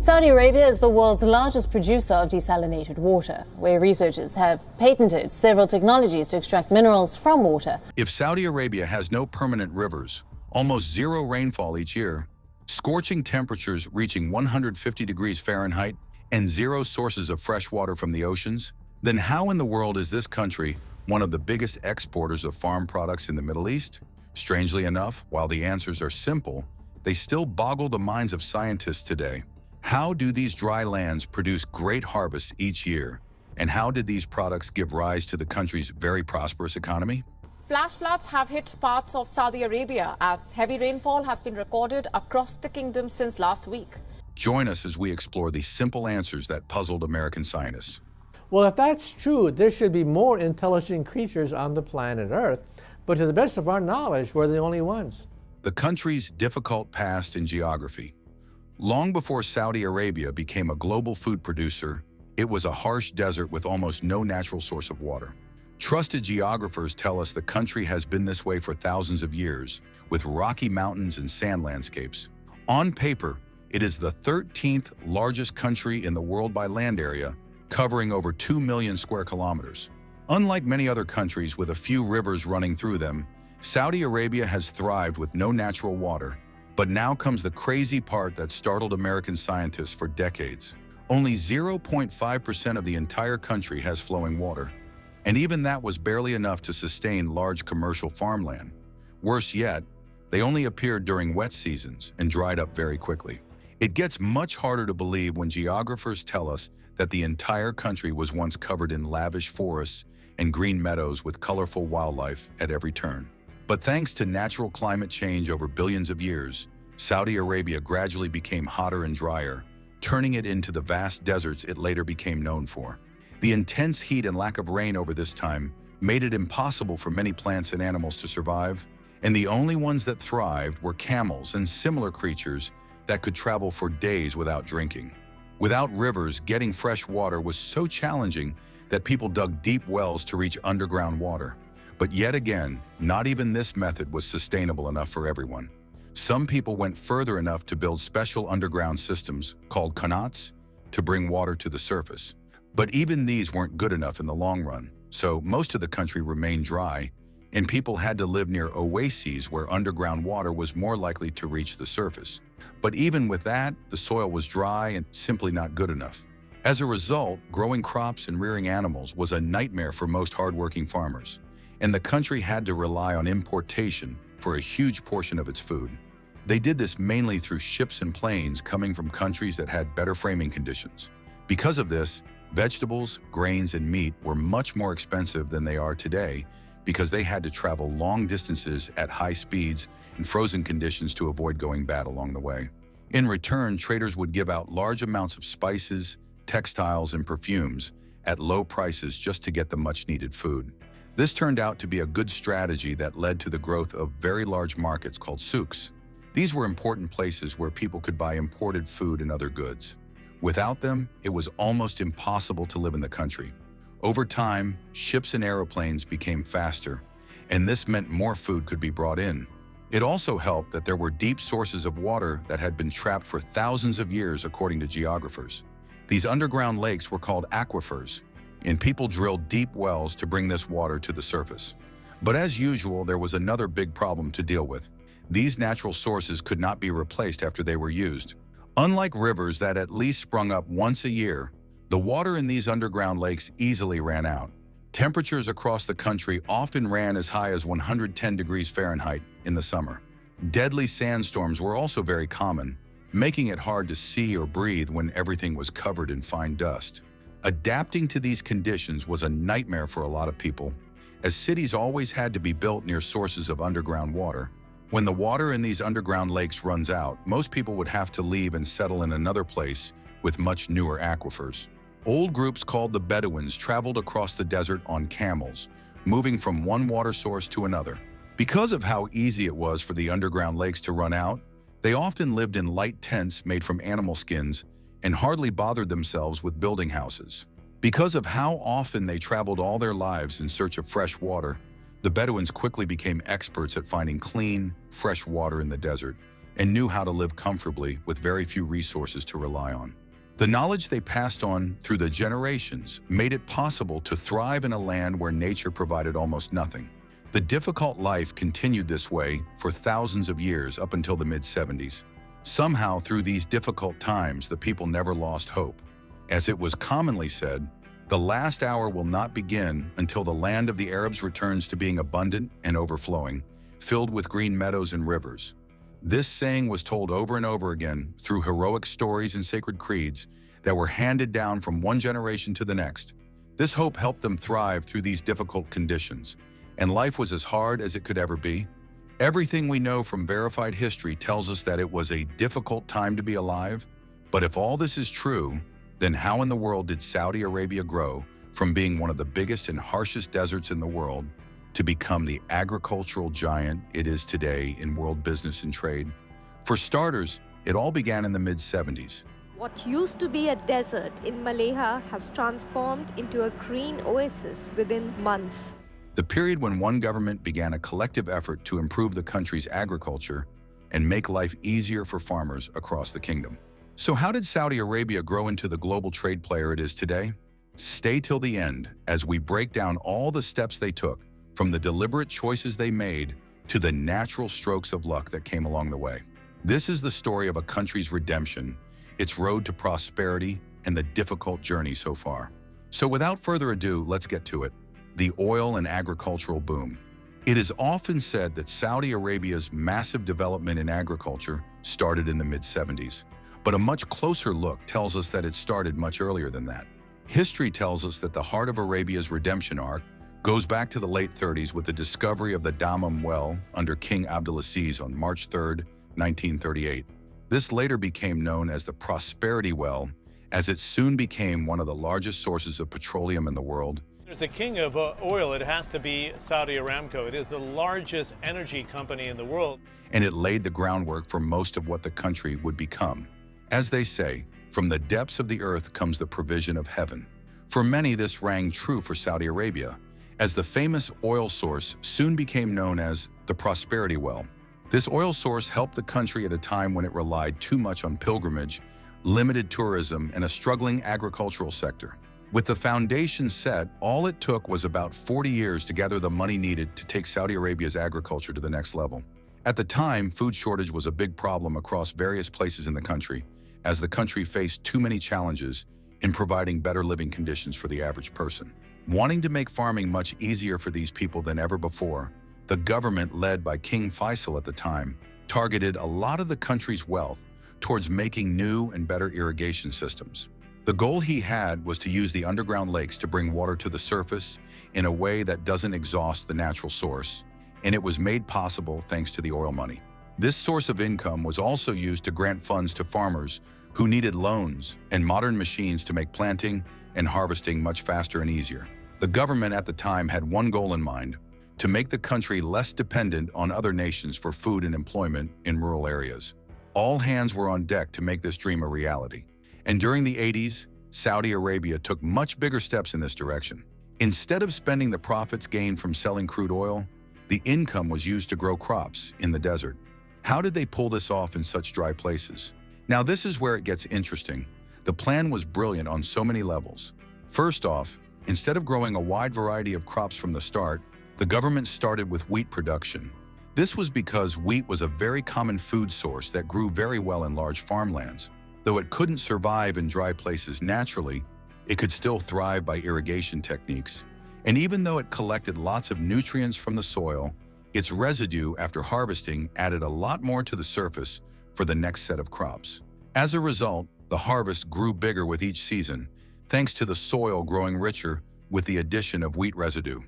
Saudi Arabia is the world's largest producer of desalinated water, where researchers have patented several technologies to extract minerals from water. If Saudi Arabia has no permanent rivers, almost zero rainfall each year, scorching temperatures reaching 150 degrees Fahrenheit, and zero sources of fresh water from the oceans, then how in the world is this country one of the biggest exporters of farm products in the Middle East? Strangely enough, while the answers are simple, they still boggle the minds of scientists today. How do these dry lands produce great harvests each year? And how did these products give rise to the country's very prosperous economy? Flash floods have hit parts of Saudi Arabia as heavy rainfall has been recorded across the kingdom since last week. Join us as we explore the simple answers that puzzled American scientists. Well, if that's true, there should be more intelligent creatures on the planet Earth, but to the best of our knowledge, we're the only ones. The country's difficult past in geography. Long before Saudi Arabia became a global food producer, it was a harsh desert with almost no natural source of water. Trusted geographers tell us the country has been this way for thousands of years, with rocky mountains and sand landscapes. On paper, it is the 13th largest country in the world by land area, covering over 2 million square kilometers. Unlike many other countries with a few rivers running through them, Saudi Arabia has thrived with no natural water. But now comes the crazy part that startled American scientists for decades. Only 0.5% of the entire country has flowing water. And even that was barely enough to sustain large commercial farmland. Worse yet, they only appeared during wet seasons and dried up very quickly. It gets much harder to believe when geographers tell us that the entire country was once covered in lavish forests and green meadows with colorful wildlife at every turn. But thanks to natural climate change over billions of years, Saudi Arabia gradually became hotter and drier, turning it into the vast deserts it later became known for. The intense heat and lack of rain over this time made it impossible for many plants and animals to survive, and the only ones that thrived were camels and similar creatures that could travel for days without drinking. Without rivers, getting fresh water was so challenging that people dug deep wells to reach underground water. But yet again, not even this method was sustainable enough for everyone. Some people went further enough to build special underground systems, called qanats, to bring water to the surface. But even these weren't good enough in the long run, so most of the country remained dry, and people had to live near oases where underground water was more likely to reach the surface. But even with that, the soil was dry and simply not good enough. As a result, growing crops and rearing animals was a nightmare for most hardworking farmers, and the country had to rely on importation for a huge portion of its food. They did this mainly through ships and planes coming from countries that had better framing conditions. Because of this, vegetables, grains, and meat were much more expensive than they are today because they had to travel long distances at high speeds and frozen conditions to avoid going bad along the way. In return, traders would give out large amounts of spices, textiles, and perfumes at low prices just to get the much-needed food. This turned out to be a good strategy that led to the growth of very large markets called souks. These were important places where people could buy imported food and other goods. Without them, it was almost impossible to live in the country. Over time, ships and aeroplanes became faster, and this meant more food could be brought in. It also helped that there were deep sources of water that had been trapped for thousands of years, according to geographers. These underground lakes were called aquifers, and people drilled deep wells to bring this water to the surface. But as usual, there was another big problem to deal with. These natural sources could not be replaced after they were used. Unlike rivers that at least sprung up once a year, the water in these underground lakes easily ran out. Temperatures across the country often ran as high as 110 degrees Fahrenheit in the summer. Deadly sandstorms were also very common, making it hard to see or breathe when everything was covered in fine dust. Adapting to these conditions was a nightmare for a lot of people, as cities always had to be built near sources of underground water. When the water in these underground lakes runs out, most people would have to leave and settle in another place with much newer aquifers. Old groups called the Bedouins traveled across the desert on camels, moving from one water source to another. Because of how easy it was for the underground lakes to run out, they often lived in light tents made from animal skins and hardly bothered themselves with building houses. Because of how often they traveled all their lives in search of fresh water, the Bedouins quickly became experts at finding clean, fresh water in the desert, and knew how to live comfortably with very few resources to rely on. The knowledge they passed on through the generations made it possible to thrive in a land where nature provided almost nothing. The difficult life continued this way for thousands of years up until the mid-70s. Somehow, through these difficult times, the people never lost hope. As it was commonly said, the last hour will not begin until the land of the Arabs returns to being abundant and overflowing, filled with green meadows and rivers. This saying was told over and over again through heroic stories and sacred creeds that were handed down from one generation to the next. This hope helped them thrive through these difficult conditions, and life was as hard as it could ever be. Everything we know from verified history tells us that it was a difficult time to be alive. But if all this is true, then how in the world did Saudi Arabia grow from being one of the biggest and harshest deserts in the world to become the agricultural giant it is today in world business and trade? For starters, it all began in the mid-70s. What used to be a desert in Malaya has transformed into a green oasis within months. The period when one government began a collective effort to improve the country's agriculture and make life easier for farmers across the kingdom. So how did Saudi Arabia grow into the global trade player it is today? Stay till the end as we break down all the steps they took, from the deliberate choices they made to the natural strokes of luck that came along the way. This is the story of a country's redemption, its road to prosperity, and the difficult journey so far. So without further ado, let's get to it. The oil and agricultural boom. It is often said that Saudi Arabia's massive development in agriculture started in the mid-70s. But a much closer look tells us that it started much earlier than that. History tells us that the heart of Arabia's redemption arc goes back to the late 30s with the discovery of the Dammam well under King Abdulaziz on March 3, 1938. This later became known as the Prosperity Well, as it soon became one of the largest sources of petroleum in the world. There's a king of oil. It has to be Saudi Aramco. It is the largest energy company in the world. And it laid the groundwork for most of what the country would become. As they say, from the depths of the earth comes the provision of heaven. For many, this rang true for Saudi Arabia, as the famous oil source soon became known as the Prosperity Well. This oil source helped the country at a time when it relied too much on pilgrimage, limited tourism, and a struggling agricultural sector. With the foundation set, all it took was about 40 years to gather the money needed to take Saudi Arabia's agriculture to the next level. At the time, food shortage was a big problem across various places in the country, as the country faced too many challenges in providing better living conditions for the average person. Wanting to make farming much easier for these people than ever before, the government, led by King Faisal at the time, targeted a lot of the country's wealth towards making new and better irrigation systems. The goal he had was to use the underground lakes to bring water to the surface in a way that doesn't exhaust the natural source, and it was made possible thanks to the oil money. This source of income was also used to grant funds to farmers who needed loans and modern machines to make planting and harvesting much faster and easier. The government at the time had one goal in mind: to make the country less dependent on other nations for food and employment in rural areas. All hands were on deck to make this dream a reality. And during the 80s, Saudi Arabia took much bigger steps in this direction. Instead of spending the profits gained from selling crude oil, the income was used to grow crops in the desert. How did they pull this off in such dry places? Now, this is where it gets interesting. The plan was brilliant on so many levels. First off, instead of growing a wide variety of crops from the start, the government started with wheat production. This was because wheat was a very common food source that grew very well in large farmlands. Though it couldn't survive in dry places naturally, it could still thrive by irrigation techniques. And even though it collected lots of nutrients from the soil, its residue after harvesting added a lot more to the surface for the next set of crops. As a result, the harvest grew bigger with each season, thanks to the soil growing richer with the addition of wheat residue.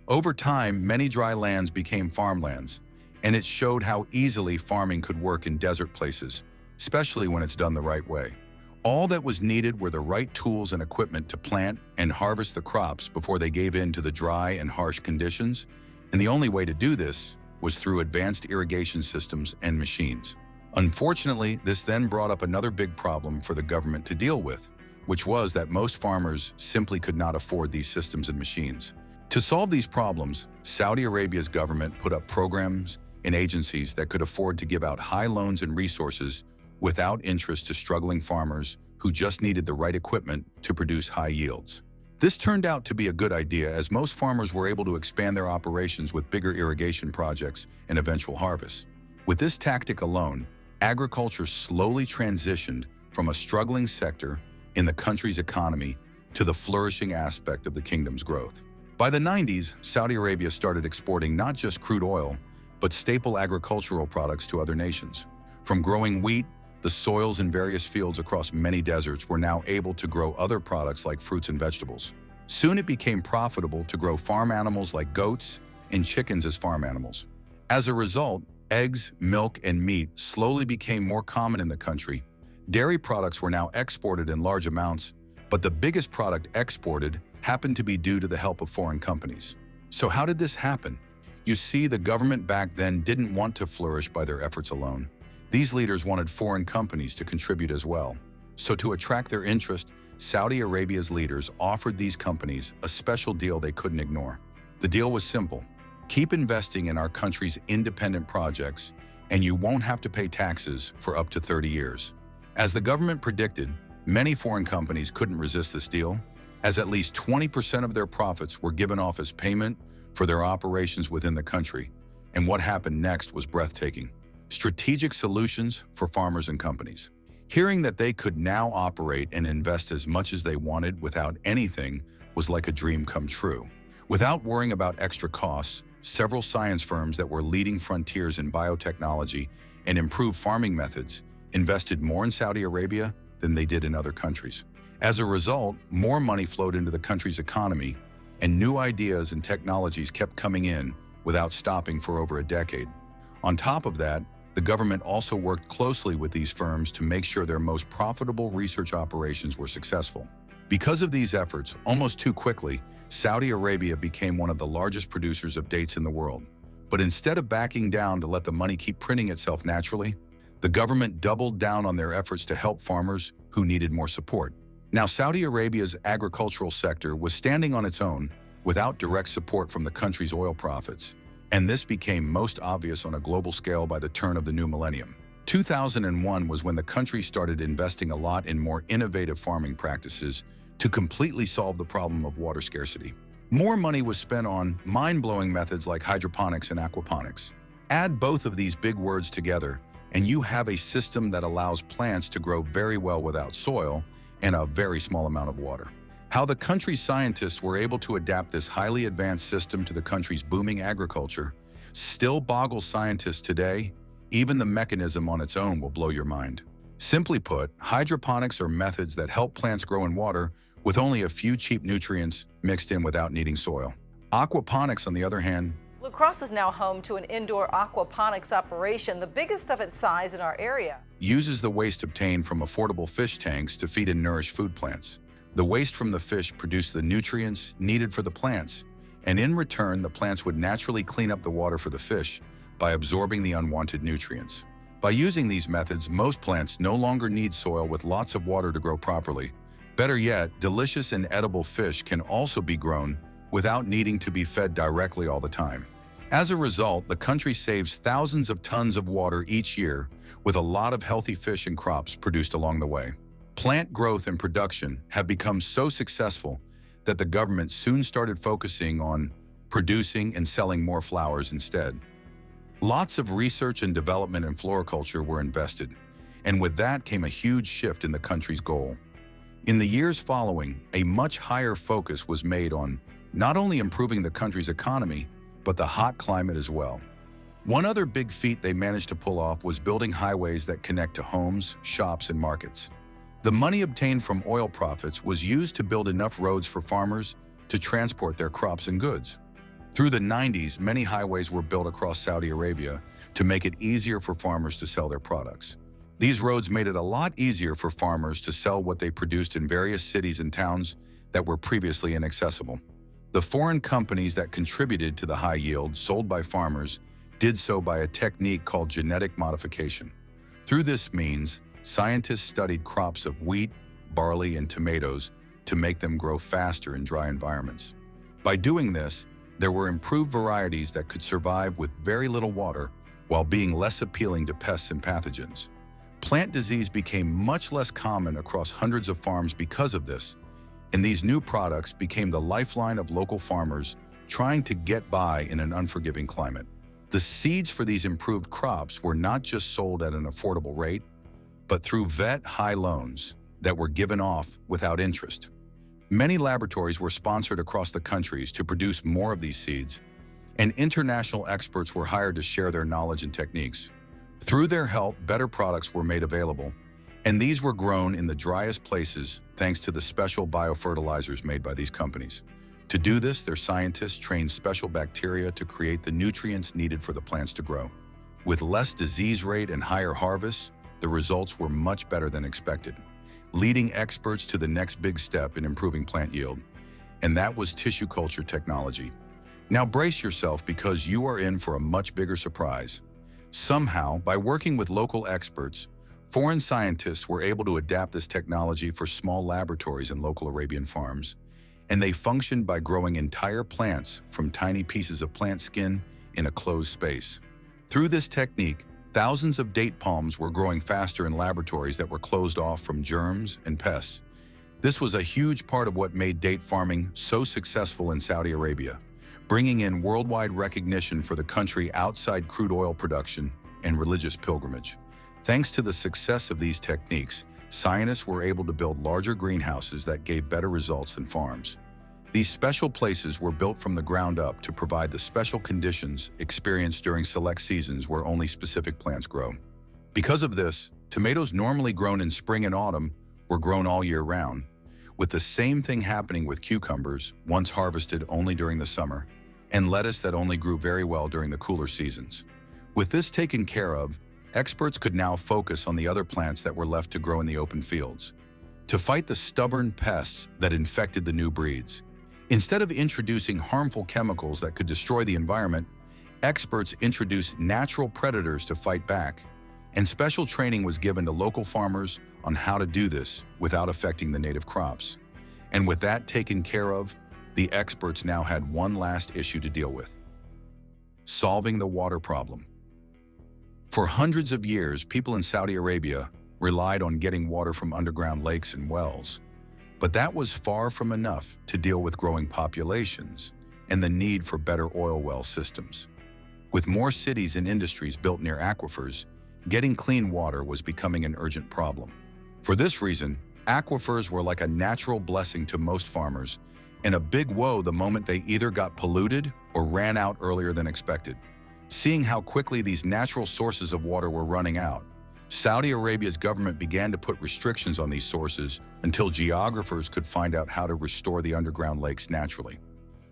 Over time, many dry lands became farmlands, and it showed how easily farming could work in desert places, especially when it's done the right way. All that was needed were the right tools and equipment to plant and harvest the crops before they gave in to the dry and harsh conditions, and the only way to do this was through advanced irrigation systems and machines. Unfortunately, this then brought up another big problem for the government to deal with, which was that most farmers simply could not afford these systems and machines. To solve these problems, Saudi Arabia's government put up programs and agencies that could afford to give out high loans and resources without interest to struggling farmers who just needed the right equipment to produce high yields. This turned out to be a good idea, as most farmers were able to expand their operations with bigger irrigation projects and eventual harvests. With this tactic alone, agriculture slowly transitioned from a struggling sector in the country's economy to the flourishing aspect of the kingdom's growth. By the 90s, Saudi Arabia started exporting not just crude oil, but staple agricultural products to other nations. From growing wheat, the soils in various fields across many deserts were now able to grow other products like fruits and vegetables. Soon it became profitable to grow farm animals like goats and chickens as farm animals. As a result, eggs, milk, and meat slowly became more common in the country. Dairy products were now exported in large amounts, but the biggest product exported happened to be due to the help of foreign companies. So how did this happen? You see, the government back then didn't want to flourish by their efforts alone. These leaders wanted foreign companies to contribute as well. So to attract their interest, Saudi Arabia's leaders offered these companies a special deal they couldn't ignore. The deal was simple: keep investing in our country's independent projects, and you won't have to pay taxes for up to 30 years. As the government predicted, many foreign companies couldn't resist this deal, as at least 20% of their profits were given off as payment for their operations within the country. And what happened next was breathtaking: strategic solutions for farmers and companies. Hearing that they could now operate and invest as much as they wanted without anything was like a dream come true. Without worrying about extra costs, several science firms that were leading frontiers in biotechnology and improved farming methods invested more in Saudi Arabia than they did in other countries. As a result, more money flowed into the country's economy, and new ideas and technologies kept coming in without stopping for over a decade. On top of that, the government also worked closely with these firms to make sure their most profitable research operations were successful. Because of these efforts, almost too quickly, Saudi Arabia became one of the largest producers of dates in the world. But instead of backing down to let the money keep printing itself naturally, the government doubled down on their efforts to help farmers who needed more support. Now, Saudi Arabia's agricultural sector was standing on its own without direct support from the country's oil profits, and this became most obvious on a global scale by the turn of the new millennium. 2001 was when the country started investing a lot in more innovative farming practices to completely solve the problem of water scarcity. More money was spent on mind-blowing methods like hydroponics and aquaponics. Add both of these big words together, and you have a system that allows plants to grow very well without soil and a very small amount of water. How the country's scientists were able to adapt this highly advanced system to the country's booming agriculture still boggles scientists today. Even the mechanism on its own will blow your mind. Simply put, hydroponics are methods that help plants grow in water with only a few cheap nutrients mixed in without needing soil. Aquaponics, on the other hand, La Crosse is now home to an indoor aquaponics operation, the biggest of its size in our area. Uses the waste obtained from affordable fish tanks to feed and nourish food plants. The waste from the fish produced the nutrients needed for the plants, and in return, the plants would naturally clean up the water for the fish by absorbing the unwanted nutrients. By using these methods, most plants no longer need soil with lots of water to grow properly. Better yet, delicious and edible fish can also be grown without needing to be fed directly all the time. As a result, the country saves thousands of tons of water each year, with a lot of healthy fish and crops produced along the way. Plant growth and production have become so successful that the government soon started focusing on producing and selling more flowers instead. Lots of research and development in floriculture were invested, and with that came a huge shift in the country's goal. In the years following, a much higher focus was made on not only improving the country's economy, but the hot climate as well. One other big feat they managed to pull off was building highways that connect to homes, shops, and markets. The money obtained from oil profits was used to build enough roads for farmers to transport their crops and goods. Through the 90s, many highways were built across Saudi Arabia to make it easier for farmers to sell their products. These roads made it a lot easier for farmers to sell what they produced in various cities and towns that were previously inaccessible. The foreign companies that contributed to the high yield sold by farmers did so by a technique called genetic modification. Through this means, scientists studied crops of wheat, barley, and tomatoes to make them grow faster in dry environments. By doing this, there were improved varieties that could survive with very little water while being less appealing to pests and pathogens. Plant disease became much less common across hundreds of farms because of this, and these new products became the lifeline of local farmers trying to get by in an unforgiving climate. The seeds for these improved crops were not just sold at an affordable rate, but through vet-high loans that were given off without interest. Many laboratories were sponsored across the countries to produce more of these seeds, and international experts were hired to share their knowledge and techniques. Through their help, better products were made available, and these were grown in the driest places thanks to the special biofertilizers made by these companies. To do this, their scientists trained special bacteria to create the nutrients needed for the plants to grow. With less disease rate and higher harvests, the results were much better than expected, leading experts to the next big step in improving plant yield, and that was tissue culture technology. Now brace yourself because you are in for a much bigger surprise. Somehow, by working with local experts, foreign scientists were able to adapt this technology for small laboratories and local Arabian farms, and they functioned by growing entire plants from tiny pieces of plant skin in a closed space. Through this technique, thousands of date palms were growing faster in laboratories that were closed off from germs and pests. This was a huge part of what made date farming so successful in Saudi Arabia, bringing in worldwide recognition for the country outside crude oil production and religious pilgrimage. Thanks to the success of these techniques, scientists were able to build larger greenhouses that gave better results than farms. These special places were built from the ground up to provide the special conditions experienced during select seasons where only specific plants grow. Because of this, tomatoes normally grown in spring and autumn were grown all year round, with the same thing happening with cucumbers, once harvested only during the summer, and lettuce that only grew very well during the cooler seasons. With this taken care of, experts could now focus on the other plants that were left to grow in the open fields, to fight the stubborn pests that infected the new breeds. Instead of introducing harmful chemicals that could destroy the environment, experts introduced natural predators to fight back, and special training was given to local farmers on how to do this without affecting the native crops. And with that taken care of, the experts now had one last issue to deal with: solving the water problem. For hundreds of years, people in Saudi Arabia relied on getting water from underground lakes and wells. But that was far from enough to deal with growing populations and the need for better oil well systems. With more cities and industries built near aquifers, getting clean water was becoming an urgent problem. For this reason, aquifers were like a natural blessing to most farmers, and a big woe the moment they either got polluted or ran out earlier than expected. Seeing how quickly these natural sources of water were running out, Saudi Arabia's government began to put restrictions on these sources until geographers could find out how to restore the underground lakes naturally.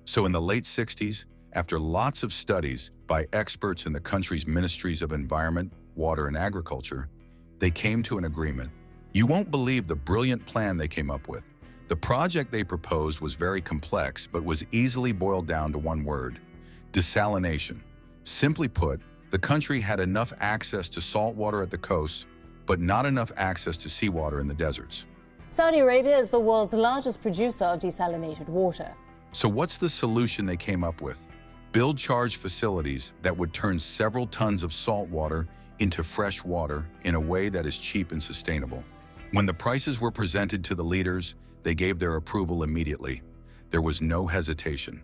So in the late 60s, after lots of studies by experts in the country's ministries of environment, water, and agriculture, they came to an agreement. You won't believe the brilliant plan they came up with. The project they proposed was very complex, but was easily boiled down to one word: desalination. Simply put, the country had enough access to salt water at the coasts, but not enough access to seawater in the deserts. Saudi Arabia is the world's largest producer of desalinated water. So what's the solution they came up with? Build charge facilities that would turn several tons of salt water into fresh water in a way that is cheap and sustainable. When the prices were presented to the leaders, they gave their approval immediately. There was no hesitation.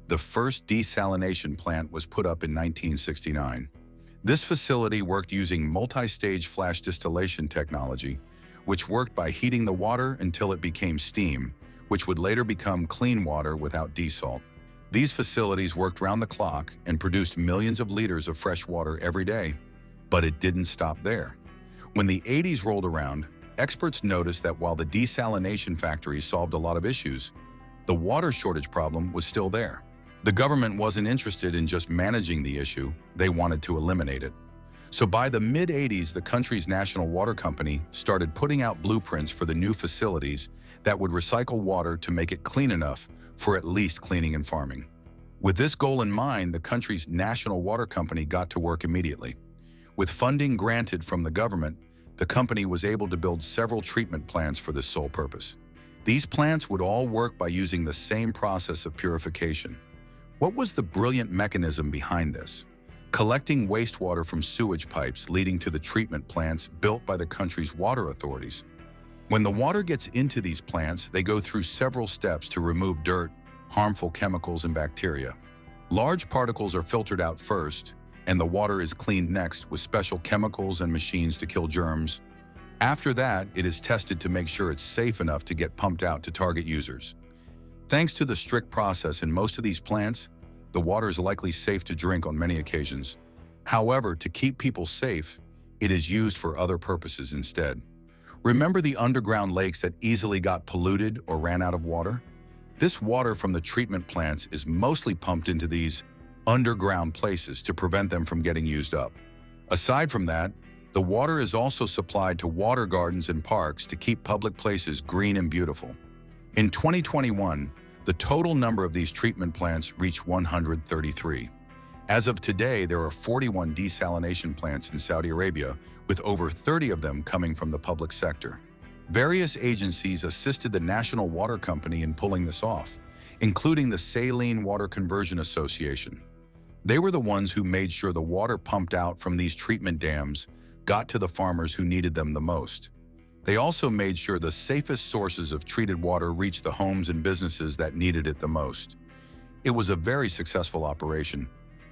The first desalination plant was put up in 1969. This facility worked using multi-stage flash distillation technology, which worked by heating the water until it became steam, which would later become clean water without desalt. These facilities worked round the clock and produced millions of liters of fresh water every day. But it didn't stop there. When the 80s rolled around, experts noticed that while the desalination factories solved a lot of issues, the water shortage problem was still there. The government wasn't interested in just managing the issue, they wanted to eliminate it. So by the mid-80s, the country's national water company started putting out blueprints for the new facilities that would recycle water to make it clean enough for at least cleaning and farming. With this goal in mind, the country's national water company got to work immediately. With funding granted from the government, the company was able to build several treatment plants for this sole purpose. These plants would all work by using the same process of purification. What was the brilliant mechanism behind this? collecting wastewater from sewage pipes leading to the treatment plants built by the country's water authorities. When the water gets into these plants, they go through several steps to remove dirt, harmful chemicals, and bacteria. Large particles are filtered out first, and the water is cleaned next with special chemicals and machines to kill germs. After that, it is tested to make sure it's safe enough to get pumped out to target users. Thanks to the strict process in most of these plants, the water is likely safe to drink on many occasions. However, to keep people safe, it is used for other purposes instead. Remember the underground lakes that easily got polluted or ran out of water? This water from the treatment plants is mostly pumped into these underground places to prevent them from getting used up. Aside from that, the water is also supplied to water gardens and parks to keep public places green and beautiful. In 2021, the total number of these treatment plants reached 133. As of today, there are 41 desalination plants in Saudi Arabia, with over 30 of them coming from the public sector. Various agencies assisted the National Water Company in pulling this off, including the Saline Water Conversion Association. They were the ones who made sure the water pumped out from these treatment dams got to the farmers who needed them the most. They also made sure the safest sources of treated water reached the homes and businesses that needed it the most. It was a very successful operation,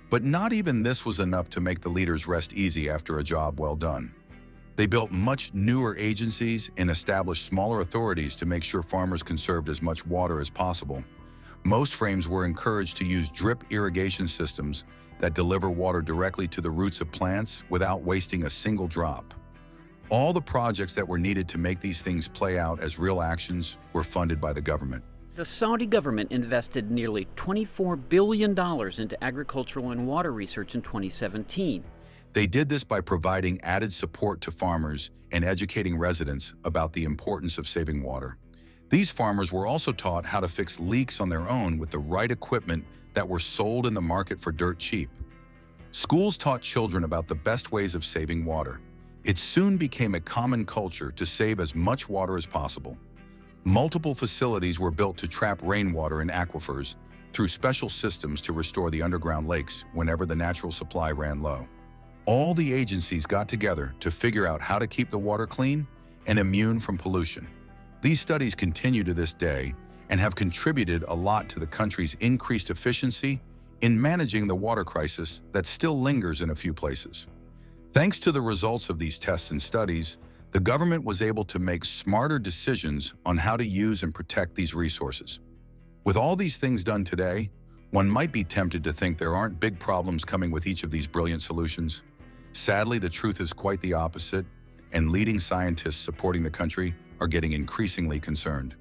but not even this was enough to make the leaders rest easy after a job well done. They built much newer agencies and established smaller authorities to make sure farmers conserved as much water as possible. Most frames were encouraged to use drip irrigation systems that deliver water directly to the roots of plants without wasting a single drop. All the projects that were needed to make these things play out as real actions were funded by the government. The Saudi government invested nearly $24 billion into agricultural and water research in 2017. They did this by providing added support to farmers and educating residents about the importance of saving water. These farmers were also taught how to fix leaks on their own with the right equipment that were sold in the market for dirt cheap. Schools taught children about the best ways of saving water. It soon became a common culture to save as much water as possible. Multiple facilities were built to trap rainwater in aquifers through special systems to restore the underground lakes whenever the natural supply ran low. All the agencies got together to figure out how to keep the water clean and immune from pollution. These studies continue to this day and have contributed a lot to the country's increased efficiency in managing the water crisis that still lingers in a few places. Thanks to the results of these tests and studies, the government was able to make smarter decisions on how to use and protect these resources. With all these things done today, one might be tempted to think there aren't big problems coming with each of these brilliant solutions. Sadly, the truth is quite the opposite, and leading scientists supporting the country are getting increasingly concerned.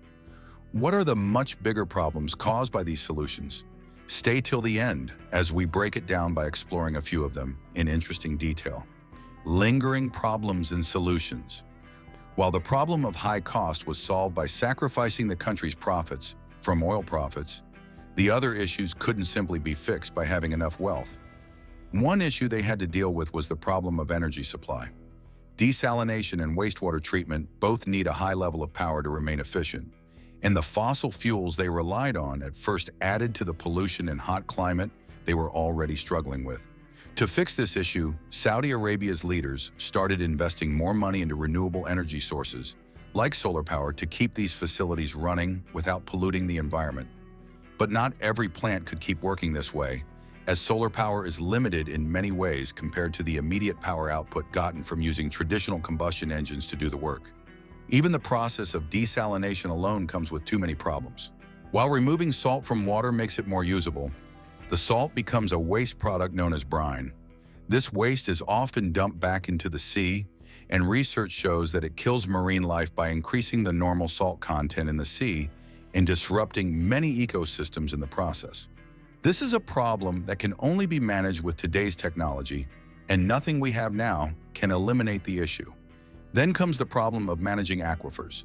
What are the much bigger problems caused by these solutions? Stay till the end as we break it down by exploring a few of them in interesting detail. Lingering problems and solutions. While the problem of high cost was solved by sacrificing the country's profits from oil profits, the other issues couldn't simply be fixed by having enough wealth. One issue they had to deal with was the problem of energy supply. Desalination and wastewater treatment both need a high level of power to remain efficient, and the fossil fuels they relied on at first added to the pollution and hot climate they were already struggling with. To fix this issue, Saudi Arabia's leaders started investing more money into renewable energy sources, like solar power, to keep these facilities running without polluting the environment. But not every plant could keep working this way, as solar power is limited in many ways compared to the immediate power output gotten from using traditional combustion engines to do the work. Even the process of desalination alone comes with too many problems. While removing salt from water makes it more usable, the salt becomes a waste product known as brine. This waste is often dumped back into the sea, and research shows that it kills marine life by increasing the normal salt content in the sea and disrupting many ecosystems in the process. This is a problem that can only be managed with today's technology, and nothing we have now can eliminate the issue. Then comes the problem of managing aquifers.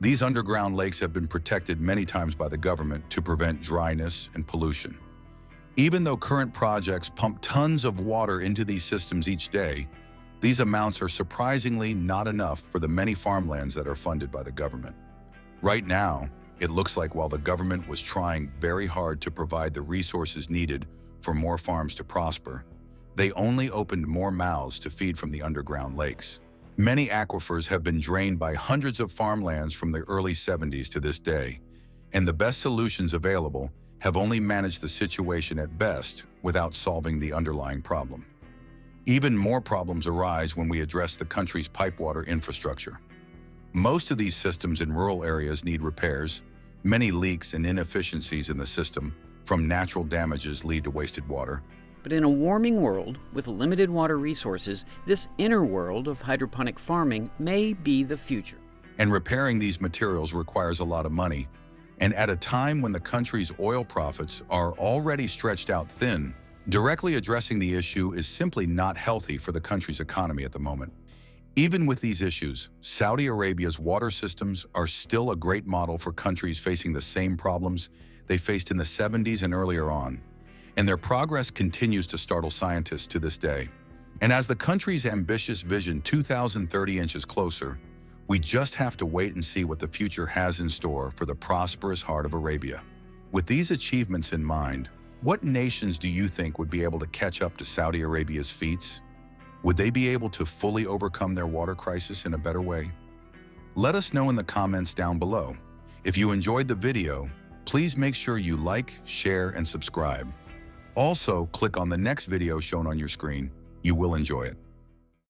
These underground lakes have been protected many times by the government to prevent dryness and pollution. Even though current projects pump tons of water into these systems each day, these amounts are surprisingly not enough for the many farmlands that are funded by the government. Right now, it looks like while the government was trying very hard to provide the resources needed for more farms to prosper, they only opened more mouths to feed from the underground lakes. Many aquifers have been drained by hundreds of farmlands from the early 70s to this day, and the best solutions available have only managed the situation at best without solving the underlying problem. Even more problems arise when we address the country's pipewater infrastructure. Most of these systems in rural areas need repairs. Many leaks and inefficiencies in the system from natural damages lead to wasted water. But in a warming world with limited water resources, this inner world of hydroponic farming may be the future. And repairing these materials requires a lot of money. And at a time when the country's oil profits are already stretched out thin, directly addressing the issue is simply not healthy for the country's economy at the moment. Even with these issues, Saudi Arabia's water systems are still a great model for countries facing the same problems they faced in the 70s and earlier on. And their progress continues to startle scientists to this day. And as the country's ambitious Vision 2030 inches closer, we just have to wait and see what the future has in store for the prosperous heart of Arabia. With these achievements in mind, what nations do you think would be able to catch up to Saudi Arabia's feats? Would they be able to fully overcome their water crisis in a better way? Let us know in the comments down below. If you enjoyed the video, please make sure you like, share, and subscribe. Also, click on the next video shown on your screen. You will enjoy it.